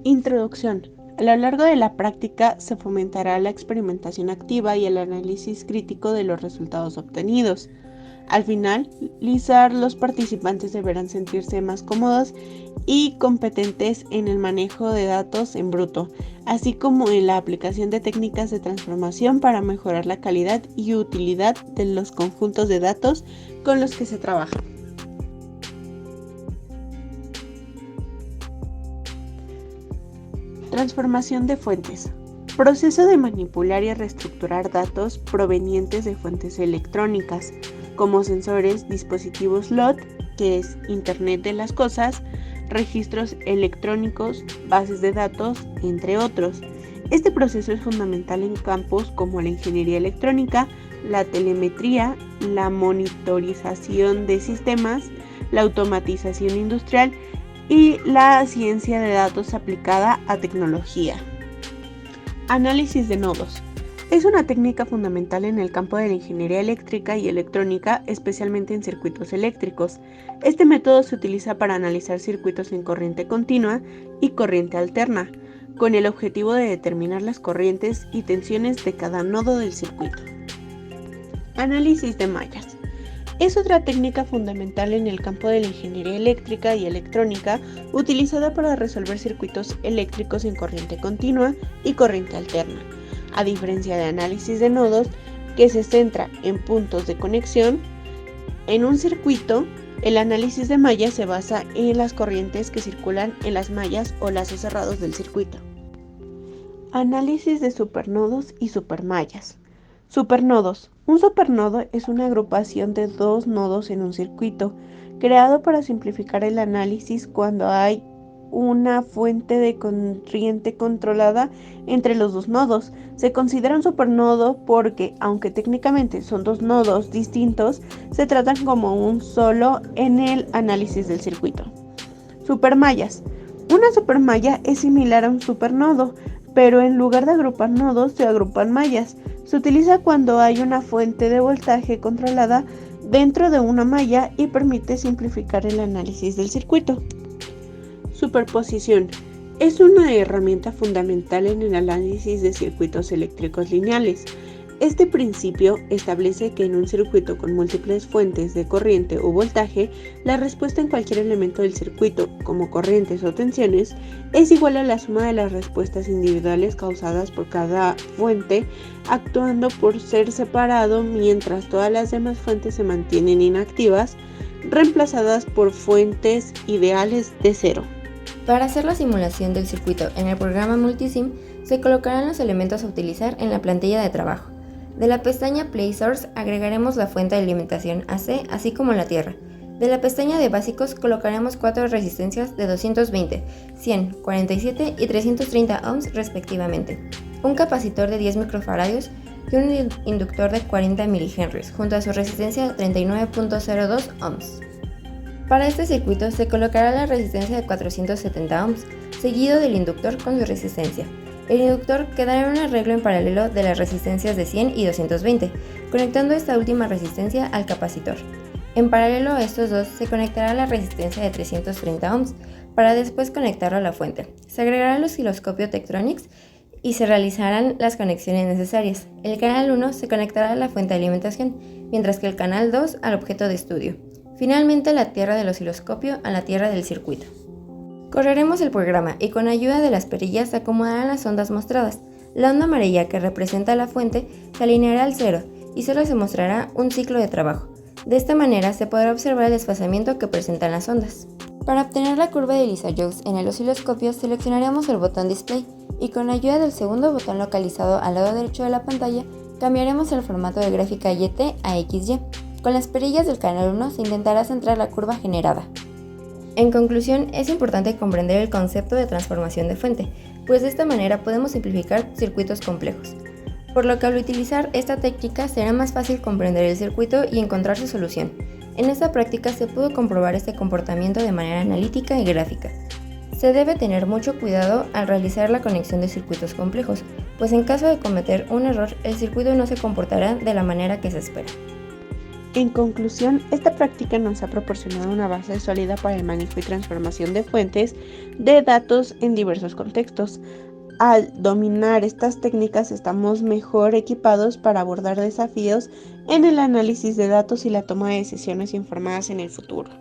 Introducción. A lo largo de la práctica se fomentará la experimentación activa y el análisis crítico de los resultados obtenidos. Al finalizar, los participantes deberán sentirse más cómodos y competentes en el manejo de datos en bruto, así como en la aplicación de técnicas de transformación para mejorar la calidad y utilidad de los conjuntos de datos con los que se trabaja. Transformación de fuentes. Proceso de manipular y reestructurar datos provenientes de fuentes electrónicas, como sensores, dispositivos LOT, que es Internet de las Cosas, registros electrónicos, bases de datos, entre otros. Este proceso es fundamental en campos como la ingeniería electrónica, la telemetría, la monitorización de sistemas, la automatización industrial y la ciencia de datos aplicada a tecnología. Análisis de nodos. Es una técnica fundamental en el campo de la ingeniería eléctrica y electrónica, especialmente en circuitos eléctricos. Este método se utiliza para analizar circuitos en corriente continua y corriente alterna, con el objetivo de determinar las corrientes y tensiones de cada nodo del circuito. Análisis de mallas. Es otra técnica fundamental en el campo de la ingeniería eléctrica y electrónica, utilizada para resolver circuitos eléctricos en corriente continua y corriente alterna. A diferencia de análisis de nodos, que se centra en puntos de conexión, en un circuito, el análisis de mallas se basa en las corrientes que circulan en las mallas o lazos cerrados del circuito. Análisis de supernodos y supermallas. Supernodos. Un supernodo es una agrupación de dos nodos en un circuito, creado para simplificar el análisis cuando hay una fuente de corriente controlada entre los dos nodos. Se considera un supernodo porque, aunque técnicamente son dos nodos distintos, se tratan como un solo en el análisis del circuito. Supermallas. Una supermalla es similar a un supernodo, pero en lugar de agrupar nodos, se agrupan mallas. Se utiliza cuando hay una fuente de voltaje controlada dentro de una malla y permite simplificar el análisis del circuito. Superposición. Es una herramienta fundamental en el análisis de circuitos eléctricos lineales. Este principio establece que en un circuito con múltiples fuentes de corriente o voltaje, la respuesta en cualquier elemento del circuito, como corrientes o tensiones, es igual a la suma de las respuestas individuales causadas por cada fuente, actuando por ser separado mientras todas las demás fuentes se mantienen inactivas, reemplazadas por fuentes ideales de cero. Para hacer la simulación del circuito en el programa Multisim, se colocarán los elementos a utilizar en la plantilla de trabajo. De la pestaña Play Source agregaremos la fuente de alimentación AC, así como la tierra. De la pestaña de básicos colocaremos 4 resistencias de 220, 100, 47 y 330 ohms respectivamente, un capacitor de 10 microfaradios y un inductor de 40 milihenries, junto a su resistencia de 39.02 ohms. Para este circuito se colocará la resistencia de 470 ohms, seguido del inductor con su resistencia. El inductor quedará en un arreglo en paralelo de las resistencias de 100 y 220, conectando esta última resistencia al capacitor. En paralelo a estos dos se conectará la resistencia de 330 ohms para después conectarlo a la fuente. Se agregará el osciloscopio Tektronix y se realizarán las conexiones necesarias. El canal 1 se conectará a la fuente de alimentación, mientras que el canal 2 al objeto de estudio. Finalmente, la tierra del osciloscopio a la tierra del circuito. Correremos el programa y con ayuda de las perillas se acomodarán las ondas mostradas. La onda amarilla que representa la fuente se alineará al 0 y solo se mostrará un ciclo de trabajo. De esta manera se podrá observar el desfasamiento que presentan las ondas. Para obtener la curva de Lisa-Jones en el osciloscopio seleccionaremos el botón Display y con ayuda del segundo botón localizado al lado derecho de la pantalla cambiaremos el formato de gráfica YT a XY. Con las perillas del canal 1 se intentará centrar la curva generada. En conclusión, es importante comprender el concepto de transformación de fuente, pues de esta manera podemos simplificar circuitos complejos. Por lo que al utilizar esta técnica será más fácil comprender el circuito y encontrar su solución. En esta práctica se pudo comprobar este comportamiento de manera analítica y gráfica. Se debe tener mucho cuidado al realizar la conexión de circuitos complejos, pues en caso de cometer un error, el circuito no se comportará de la manera que se espera. En conclusión, esta práctica nos ha proporcionado una base sólida para el manejo y transformación de fuentes de datos en diversos contextos. Al dominar estas técnicas estamos mejor equipados para abordar desafíos en el análisis de datos y la toma de decisiones informadas en el futuro.